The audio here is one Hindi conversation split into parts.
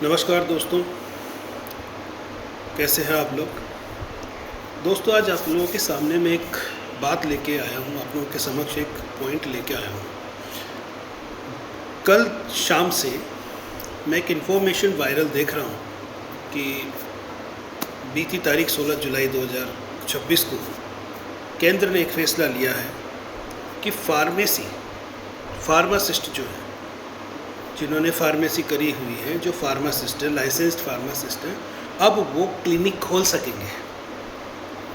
नमस्कार दोस्तों, कैसे हैं आप लोग। दोस्तों, आज आप लोगों के सामने मैं एक बात लेके आया हूँ, आप लोगों के समक्ष एक पॉइंट लेके आया हूँ। कल शाम से मैं एक इन्फॉर्मेशन वायरल देख रहा हूँ कि बीती तारीख 16 जुलाई 2026 को केंद्र ने एक फ़ैसला लिया है कि फार्मासिस्ट जो है, जिन्होंने फार्मेसी करी हुई है, जो फार्मासिस्ट है, लाइसेंस्ड फार्मासिस्ट है, अब वो क्लिनिक खोल सकेंगे।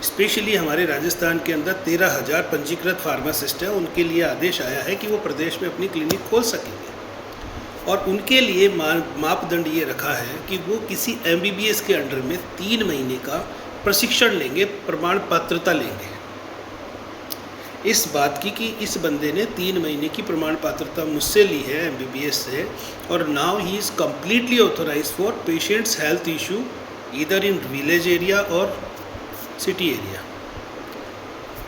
स्पेशली हमारे राजस्थान के अंदर 13,000 पंजीकृत फार्मासिस्ट हैं, उनके लिए आदेश आया है कि वो प्रदेश में अपनी क्लिनिक खोल सकेंगे। और उनके लिए मापदंड ये रखा है कि वो किसी MBBS के अंडर में 3 महीने का प्रशिक्षण लेंगे, प्रमाण पात्रता लेंगे। इस बात की कि इस बंदे ने 3 महीने की प्रमाण पात्रता मुझसे ली है MBBS से, और now he is completely authorise for patients health issue either in village area और सिटी एरिया।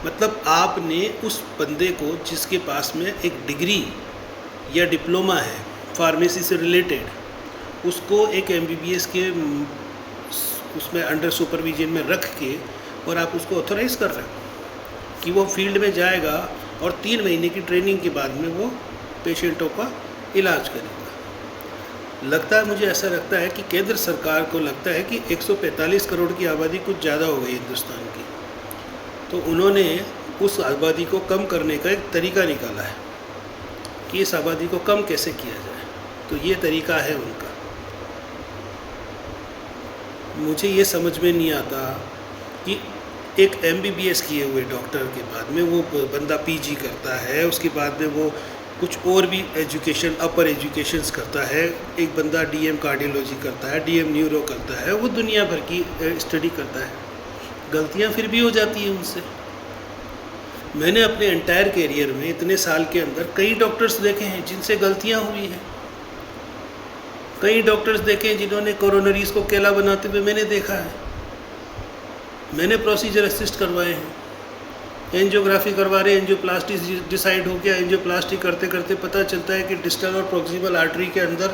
मतलब आपने उस बंदे को, जिसके पास में एक डिग्री या डिप्लोमा है फार्मेसी से रिलेटेड, उसको एक MBBS के उसमें अंडर सुपरविजन में रख के और आप उसको ऑथोराइज़ कर रहे हैं कि वो फील्ड में जाएगा और 3 महीने की ट्रेनिंग के बाद में वो पेशेंटों का इलाज करेगा। मुझे ऐसा लगता है कि केंद्र सरकार को लगता है कि 145 करोड़ की आबादी कुछ ज़्यादा हो गई हिंदुस्तान की, तो उन्होंने उस आबादी को कम करने का एक तरीका निकाला है कि इस आबादी को कम कैसे किया जाए। तो ये तरीका है उनका। मुझे ये समझ में नहीं आता कि एक MBBS किए हुए डॉक्टर के बाद में वो बंदा PG करता है, उसके बाद में वो कुछ और भी एजुकेशन, अपर एजुकेशंस करता है, एक बंदा DM कार्डियोलॉजी करता है, DM न्यूरो करता है, वो दुनिया भर की स्टडी करता है। गलतियां फिर भी हो जाती हैं उनसे। मैंने अपने एंटायर कैरियर में इतने साल के अंदर कई डॉक्टर्स देखे हैं जिनसे गलतियां हुई हैं। कई डॉक्टर्स देखे हैं जिन्होंने कोरोनरीज को केला बनाते हुए मैंने देखा है। मैंने प्रोसीजर असिस्ट करवाए हैं, एंजियोग्राफी करवा रहे, एंजियोप्लास्टी डिसाइड हो गया, एंजियोप्लास्टी करते करते पता चलता है कि डिस्टल और प्रॉक्सिमल आर्टरी के अंदर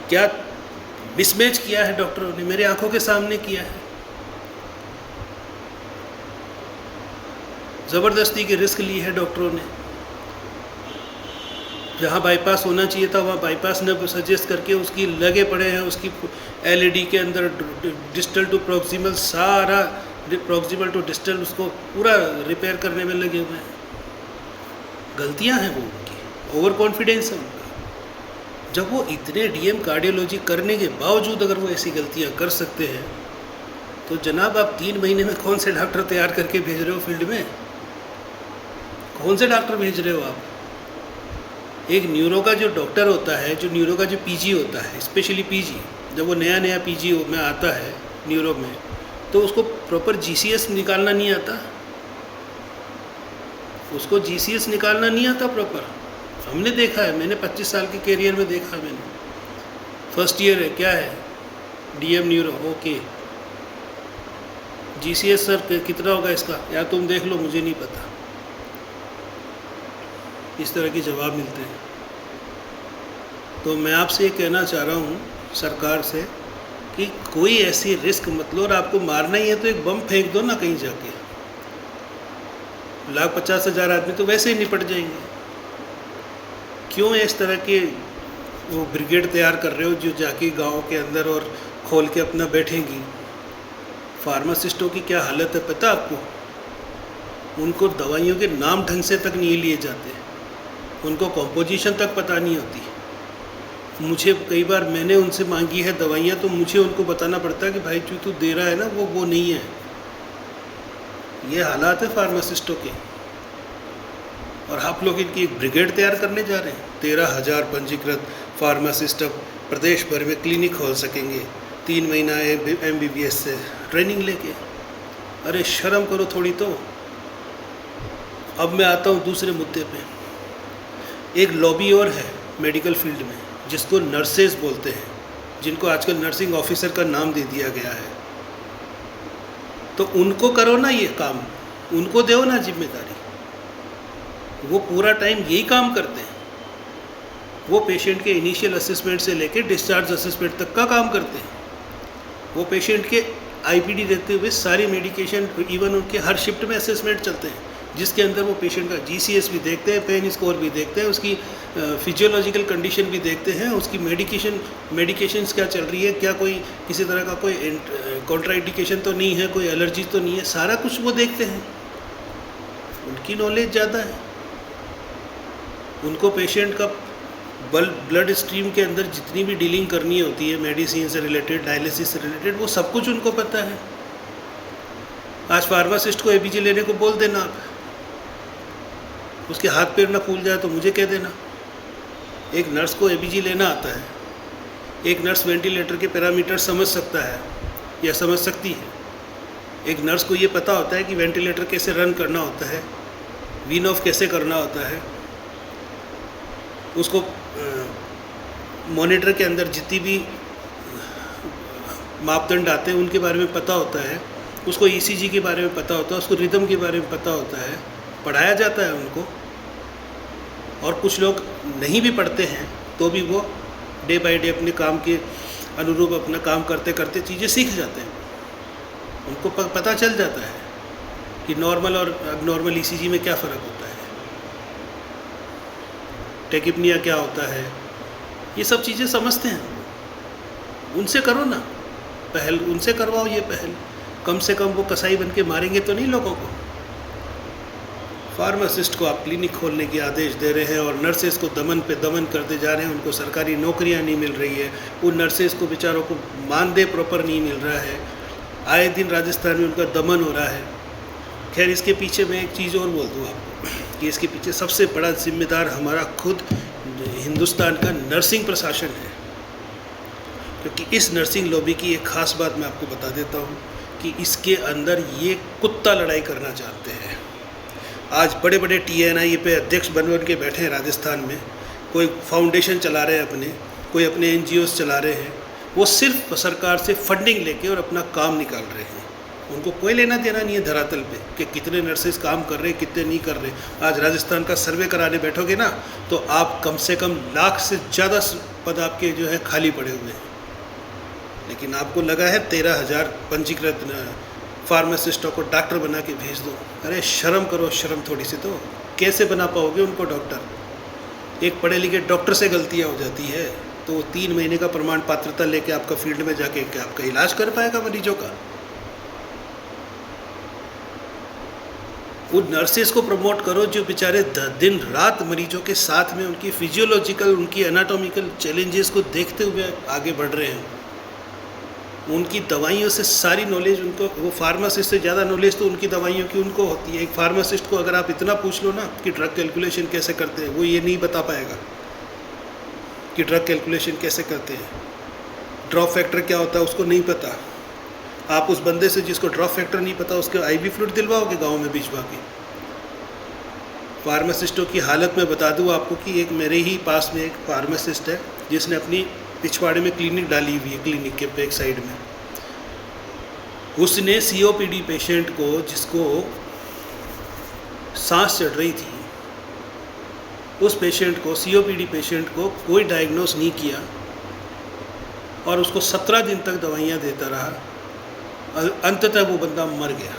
क्या मिसमैच किया है डॉक्टरों ने, मेरे आंखों के सामने किया है। ज़बरदस्ती की रिस्क ली है डॉक्टरों ने। जहाँ बाईपास होना चाहिए था वहाँ बाईपास न सजेस्ट करके उसकी लगे पड़े हैं, उसकी LED के अंदर डिस्टल टू प्रॉक्सिमल, सारा प्रॉक्सिमल टू डिस्टल उसको पूरा रिपेयर करने में लगे हुए हैं। गलतियां हैं वो उनकी, ओवर कॉन्फिडेंस है उनका। जब वो इतने DM कार्डियोलॉजी करने के बावजूद अगर वो ऐसी गलतियां कर सकते हैं, तो जनाब आप 3 महीने में कौन से डॉक्टर तैयार करके भेज रहे हो फील्ड में? कौन से डॉक्टर भेज रहे हो आप? एक न्यूरो का जो डॉक्टर होता है, जो न्यूरो का जो PG होता है, स्पेशली PG, जब वो नया PG में आता है न्यूरो में, तो उसको प्रॉपर GCS निकालना नहीं आता। उसको GCS निकालना नहीं आता प्रॉपर। हमने देखा है, मैंने 25 साल के कैरियर में देखा। मैंने फर्स्ट ईयर है, क्या है, DM neuro, okay. GCS sir कितना होगा इसका? यार तुम देख लो, मुझे नहीं पता। इस तरह के जवाब मिलते हैं। तो मैं आपसे ये कहना चाह रहा हूँ सरकार से कि कोई ऐसी रिस्क मत लो, और आपको मारना ही है तो एक बम फेंक दो ना कहीं जाके। 1,50,000 आदमी तो वैसे ही निपट जाएंगे। क्यों इस तरह के वो ब्रिगेड तैयार कर रहे हो जो जाके गांव के अंदर और खोल के अपना बैठेंगी? फार्मासिस्टों की क्या हालत है पता आपको? उनको दवाइयों के नाम ढंग से तक नहीं लिए जाते, उनको कॉम्पोजिशन तक पता नहीं होती। मुझे कई बार मैंने उनसे मांगी है दवाइयाँ, तो मुझे उनको बताना पड़ता है कि भाई जो तू दे रहा है ना वो नहीं है। ये हालात है फार्मासिस्टों के, और आप लोग इनकी एक ब्रिगेड तैयार करने जा रहे हैं। 13,000 पंजीकृत फार्मासिस्ट अब प्रदेश भर में क्लिनिक खोल सकेंगे 3 महीना MBBS से ट्रेनिंग लेके। अरे शर्म करो थोड़ी तो। अब मैं आता हूँ दूसरे मुद्दे पे। एक लॉबी और है मेडिकल फील्ड में, जिसको नर्सेज बोलते हैं, जिनको आजकल नर्सिंग ऑफिसर का नाम दे दिया गया है। तो उनको करो ना ये काम, उनको दो ना जिम्मेदारी। वो पूरा टाइम यही काम करते हैं। वो पेशेंट के इनिशियल असेसमेंट से लेकर डिस्चार्ज असेसमेंट तक का काम करते हैं। वो पेशेंट के आईपीडी देते हुए सारी मेडिकेशन, इवन उनके हर शिफ्ट में असेसमेंट चलते हैं, जिसके अंदर वो पेशेंट का जीसीएस भी देखते हैं, पेन स्कोर भी देखते हैं, उसकी फिजियोलॉजिकल कंडीशन भी देखते हैं, उसकी मेडिकेशंस क्या चल रही है, क्या कोई किसी तरह का कोई कॉन्ट्राइंडिकेशन तो नहीं है, कोई एलर्जी तो नहीं है, सारा कुछ वो देखते हैं। उनकी नॉलेज ज़्यादा है। उनको पेशेंट का ब्लड स्ट्रीम के अंदर जितनी भी डीलिंग करनी होती है, मेडिसिन से रिलेटेड, डायलिसिस से रिलेटेड, वो सब कुछ उनको पता है। आज फार्मासिस्ट को एबीजी लेने को बोल देना आप, उसके हाथ पैर ना फूल जाए तो मुझे कह देना। एक नर्स को एबीजी लेना आता है, एक नर्स वेंटिलेटर के पैरामीटर समझ सकता है या समझ सकती है। एक नर्स को ये पता होता है कि वेंटिलेटर कैसे रन करना होता है, वीन ऑफ कैसे करना होता है, उसको मॉनिटर के अंदर जितनी भी मापदंड आते हैं उनके बारे में पता होता है, उसको ईसीजी के बारे में पता होता है, उसको रिदम के बारे में पता होता है, पढ़ाया जाता है उनको। और कुछ लोग नहीं भी पढ़ते हैं तो भी वो डे बाय डे अपने काम के अनुरूप अपना काम करते करते चीज़ें सीख जाते हैं। उनको पता चल जाता है कि नॉर्मल और अबनॉर्मल ईसीजी में क्या फ़र्क होता है, टेकिपनिया क्या होता है, ये सब चीज़ें समझते हैं। उनसे करो ना पहल, उनसे करवाओ ये पहल। कम से कम वो कसाई बन के मारेंगे तो नहीं लोगों को। फार्मासिस्ट को आप क्लिनिक खोलने के आदेश दे रहे हैं और नर्सेज़ को दमन पे दमन करते जा रहे हैं। उनको सरकारी नौकरियां नहीं मिल रही है, उन नर्सेज़ को बेचारों को मानदेय प्रॉपर नहीं मिल रहा है, आए दिन राजस्थान में उनका दमन हो रहा है। खैर, इसके पीछे मैं एक चीज़ और बोल दूँ आपको कि इसके पीछे सबसे बड़ा जिम्मेदार हमारा खुद हिंदुस्तान का नर्सिंग प्रशासन है। क्योंकि इस नर्सिंग लॉबी की एक ख़ास बात मैं आपको बता देता हूँ कि इसके अंदर ये कुत्ता लड़ाई करना चाहते हैं। आज बड़े बड़े TNI पे अध्यक्ष बन के बैठे हैं राजस्थान में, कोई फाउंडेशन चला रहे हैं अपने, कोई अपने NGOs चला रहे हैं। वो सिर्फ सरकार से फंडिंग लेके और अपना काम निकाल रहे हैं। उनको कोई लेना देना नहीं है धरातल पे कि कितने नर्सेज काम कर रहे हैं, कितने नहीं कर रहे। आज राजस्थान का सर्वे कराने बैठोगे ना तो आप कम से कम लाख से ज़्यादा पद आपके जो है खाली पड़े हुए हैं। लेकिन आपको लगा है 13,000 पंजीकृत फार्मासिस्टों को डॉक्टर बना के भेज दो। अरे शर्म करो, शर्म थोड़ी सी तो। कैसे बना पाओगे उनको डॉक्टर? एक पढ़े लिखे डॉक्टर से गलतियां हो जाती है तो 3 महीने का प्रमाण पात्रता लेके आपका फील्ड में जाके क्या आपका इलाज कर पाएगा मरीजों का? उन नर्सेज को प्रमोट करो जो बेचारे दिन रात मरीजों के साथ में उनकी फिजियोलॉजिकल, उनकी एनाटॉमिकल चैलेंजेस को देखते हुए आगे बढ़ रहे हैं। उनकी दवाइयों से सारी नॉलेज उनको, वो फार्मासिस्ट से ज़्यादा नॉलेज तो उनकी दवाइयों की उनको होती है। एक फार्मासिस्ट को अगर आप इतना पूछ लो ना कि ड्रग कैलकुलेशन कैसे करते हैं, वो ये नहीं बता पाएगा कि ड्रग कैलकुलेशन कैसे करते हैं। ड्रॉप फैक्टर क्या होता है उसको नहीं पता। आप उस बंदे से जिसको ड्रॉप फैक्टर नहीं पता उसके IV फ्लूइड दिलवाओगे गाँव में भिजवा के? फार्मासिस्टों की हालत में बता दूँ आपको कि एक मेरे ही पास में एक फार्मासिस्ट है जिसने अपनी पिछवाड़े में क्लिनिक डाली हुई है, क्लिनिक के बैक साइड में। उसने COPD पेशेंट को, जिसको सांस चढ़ रही थी, उस पेशेंट को, COPD पेशेंट को कोई डायग्नोस नहीं किया और उसको 17 दिन तक दवाइयाँ देता रहा। अंततः वो बंदा मर गया।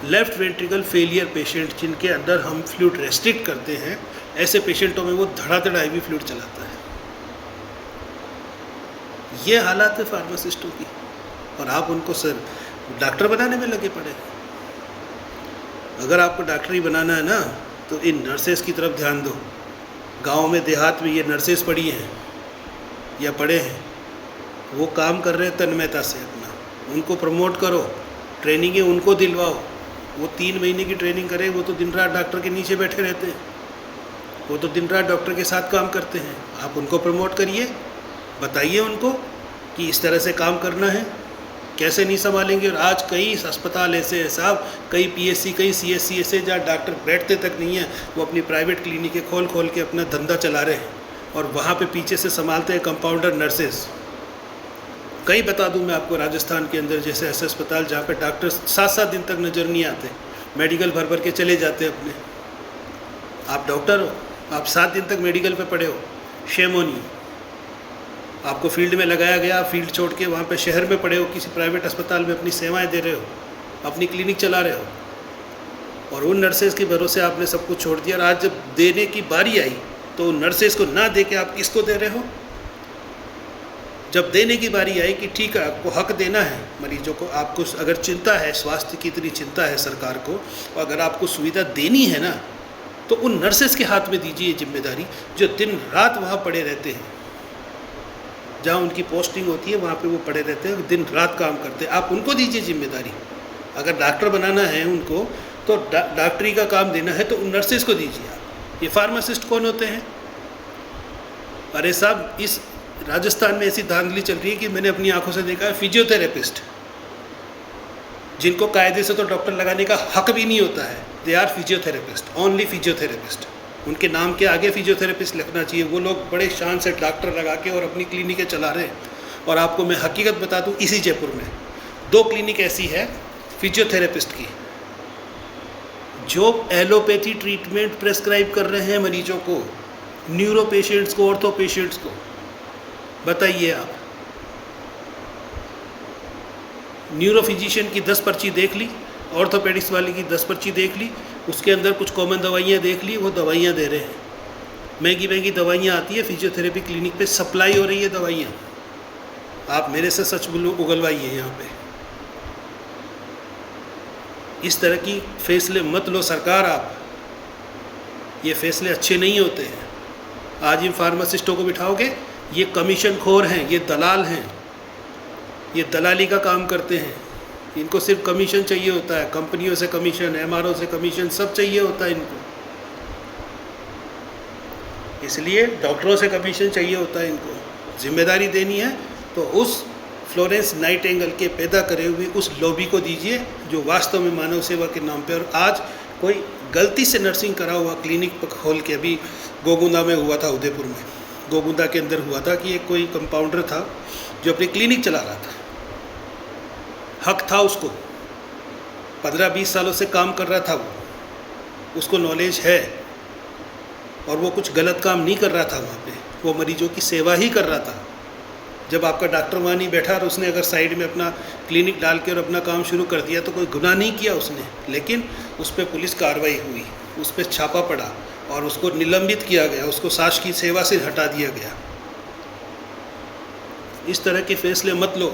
लेफ्ट वेंट्रिकल फेलियर पेशेंट जिनके अंदर हम फ्लूइड रेस्ट्रिक्ट करते हैं, ऐसे पेशेंटों में वो धड़ाधड़ IV फ्लूइड चलाता है। ये हालात है फार्मासिस्टों की और आप उनको सर डॉक्टर बनाने में लगे पड़े हैं। अगर आपको डॉक्टरी बनाना है ना तो इन नर्सेज की तरफ ध्यान दो। गांव में देहात में ये नर्सेज पड़ी हैं या पड़े हैं, वो काम कर रहे हैं तन्मयता से अपना, उनको प्रमोट करो, ट्रेनिंगें उनको दिलवाओ। वो 3 महीने की ट्रेनिंग करें, वो तो दिन रात डॉक्टर के नीचे बैठे रहते हैं, वो तो दिन रात डॉक्टर के साथ काम करते हैं। आप उनको प्रमोट करिए, बताइए उनको कि इस तरह से काम करना है, कैसे नहीं संभालेंगे। और आज कई अस्पताल ऐसे हैं साहब, कई PSC, कई CSC ऐसे जहाँ डॉक्टर बैठते तक नहीं है, वो अपनी प्राइवेट क्लिनिकें खोल के अपना धंधा चला रहे हैं और वहाँ पे पीछे से संभालते हैं कंपाउंडर नर्सेज। कई बता दूं मैं आपको, राजस्थान के अंदर जैसे ऐसे अस्पताल जहाँ पे डॉक्टर 7-7 दिन तक नज़र नहीं आते, मेडिकल भर के चले जाते अपने। आप डॉक्टर हो, आप 7 दिन तक मेडिकल पे पड़े हो, शेम ऑन यू। आपको फील्ड में लगाया गया, फील्ड छोड़ के वहाँ पे शहर में पड़े हो, किसी प्राइवेट अस्पताल में अपनी सेवाएं दे रहे हो, अपनी क्लिनिक चला रहे हो, और उन नर्सेज़ के भरोसे आपने सब कुछ छोड़ दिया। और आज जब देने की बारी आई तो नर्सेज़ को ना दे के आप किसको दे रहे हो? जब देने की बारी आई कि ठीक है आपको हक देना है मरीजों को, आपको अगर चिंता है, स्वास्थ्य की इतनी चिंता है सरकार को, और अगर आपको सुविधा देनी है ना, तो उन नर्सेज़ के हाथ में दीजिए जिम्मेदारी, जो दिन रात वहाँ पड़े रहते हैं, जहाँ उनकी पोस्टिंग होती है वहाँ पे वो पड़े रहते हैं, दिन रात काम करते हैं। आप उनको दीजिए जिम्मेदारी। अगर डॉक्टर बनाना है उनको, तो डॉक्टरी का काम देना है तो उन नर्सेज़ को दीजिए आप। ये फार्मासिस्ट कौन होते हैं? अरे साहब, इस राजस्थान में ऐसी धांधली चल रही है कि मैंने अपनी आंखों से देखा है, फिजियोथेरेपिस्ट, जिनको कायदे से तो डॉक्टर लगाने का हक भी नहीं होता है, they are physiotherapist, only physiotherapist. उनके नाम के आगे फिजियोथेरेपिस्ट लिखना चाहिए। वो लोग बड़े शान से डॉक्टर लगा के और अपनी क्लिनिकें चला रहे हैं। और आपको मैं हकीकत बता दूं, इसी जयपुर में 2 क्लिनिक ऐसी है फिजियोथेरेपिस्ट की, जो एलोपैथी ट्रीटमेंट प्रेस्क्राइब कर रहे हैं मरीजों को, न्यूरो पेशेंट्स को, ऑर्थो पेशेंट्स को। बताइए आप, न्यूरो फिजिशियन की 10 पर्ची देख ली, ऑर्थोपेडिक्स वाले की 10 पर्ची देख ली, उसके अंदर कुछ कॉमन दवाइयाँ देख ली, वो दवाइयाँ दे रहे हैं। महंगी महंगी दवाइयाँ आती है, फिजियोथेरेपी क्लिनिक पे सप्लाई हो रही है दवाइयाँ। आप मेरे से सच उगलवाइए यहाँ पे। इस तरह की फैसले मत लो सरकार आप, ये फैसले अच्छे नहीं होते हैं। आज इन फार्मासिस्टों को बिठाओगे, ये कमीशन खोर हैं, ये दलाल हैं, ये दलाली का काम करते हैं। इनको सिर्फ कमीशन चाहिए होता है, कंपनियों से कमीशन, एमआरओ से कमीशन, सब चाहिए होता है इनको। इसलिए डॉक्टरों से कमीशन चाहिए होता है इनको। जिम्मेदारी देनी है तो उस फ्लोरेंस नाइटिंगेल के पैदा करे हुए उस लॉबी को दीजिए, जो वास्तव में मानव सेवा के नाम पे। और आज कोई गलती से नर्सिंग करा हुआ क्लिनिक खोल के, अभी गोगुंदा में हुआ था, उदयपुर में गोगुंदा के अंदर हुआ था कि एक कोई कंपाउंडर था जो अपनी क्लिनिक चला रहा था, हक था उसको, 15-20 सालों से काम कर रहा था वो, उसको नॉलेज है, और वो कुछ गलत काम नहीं कर रहा था वहाँ पे, वो मरीजों की सेवा ही कर रहा था। जब आपका डॉक्टर वहाँ नहीं बैठा और उसने अगर साइड में अपना क्लिनिक डाल के और अपना काम शुरू कर दिया तो कोई गुनाह नहीं किया उसने, लेकिन उस पर पुलिस कार्रवाई हुई, उस पर छापा पड़ा और उसको निलंबित किया गया, उसको शासकीय सेवा से हटा दिया गया। इस तरह के फैसले मत लो।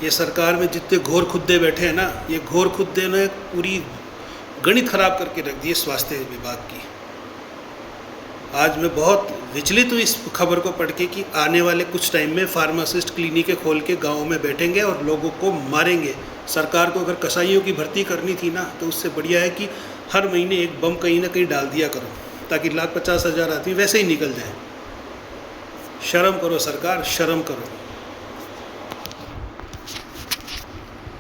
ये सरकार में जितने घोर खुद्दे बैठे हैं ना, ये घोर खुद्दे ने पूरी गणित खराब करके रख दी है स्वास्थ्य विभाग की। आज मैं बहुत विचलित हूँ इस खबर को पढ़ के कि आने वाले कुछ टाइम में फार्मासिस्ट क्लिनिकें खोल के गाँव में बैठेंगे और लोगों को मारेंगे। सरकार को अगर कसाईयों की भर्ती करनी थी ना, तो उससे बढ़िया है कि हर महीने एक बम कहीं ना कहीं डाल दिया करो, ताकि 1,50,000 आदमी वैसे ही निकल जाए। शर्म करो सरकार, शर्म करो।